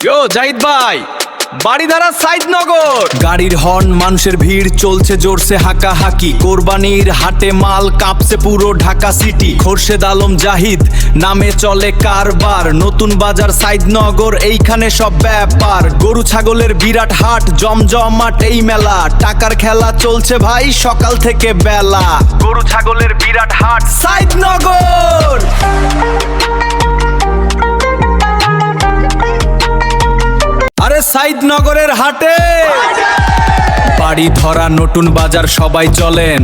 ইয়ো জাহিদ ভাই, বাড়িধারা সাইদনগর। গাড়ির হর্ন, মানুষের ভিড়, চলছে জোরসে হাঁকাহাঁকি। কোরবানির হাটে মাল কাঁপছে পুরো ঢাকা সিটি। খোরশেদ আলম জাহিদ নামে চলে কারবার। নতুন বাজার সাইদনগর, এইখানে সব ব্যাপার। গরু ছাগলের বিরাট হাট, জমজমাট এই মেলা। টাকার খেলা চলছে ভাই সকাল থেকে বেলা। গরু ছাগলের বিরাট হাট সাইদনগর। আরে সাইদনগরের হাটে বাড়ি ধরা নতুন বাজার, সবাই চলেন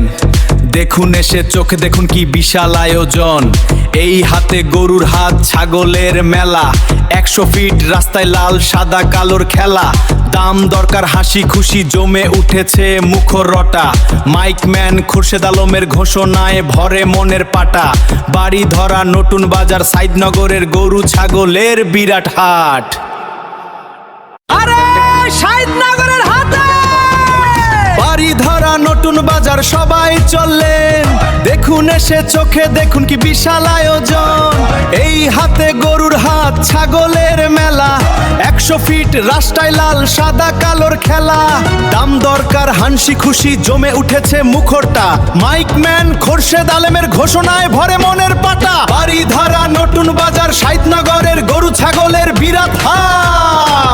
দেখুন এসে চোখে, দেখুন কি বিশাল আয়োজন। এই হাতে গরুর হাত, ছাগলের মেলা। 100 ফিট রাস্তায় লাল সাদা কালোর খেলা। দাম দরকার হাসি খুশি, জমে উঠেছে মুখর রটা। মাইকম্যান খোরশেদ আলমের ঘোষণায় ভরে মনের পাটা। বাড়ি ধরা নতুন বাজার সাইদনগরের গরু ছাগলের বিরাট হাট। আরে সাইদনগরের হাটে বাড়ি ধরা নতুন বাজার, সবাই চললেন দেখুন এসে চোখে, দেখুন কি বিশাল আয়োজন। এই হাতে গরুর হাত, ছাগলের মেলা। 100 ফিট রাস্তায় লাল সাদা কালোর খেলা। দাম দরকার হাসি খুশি, জমে উঠেছে মুখরটা। মাইকম্যান খোরশেদ আলমের ঘোষণায় ভরে মনের পাটা। বাড়ি ধরা নতুন বাজার সাইদনগরের গরু ছাগলের বিরাট হাট।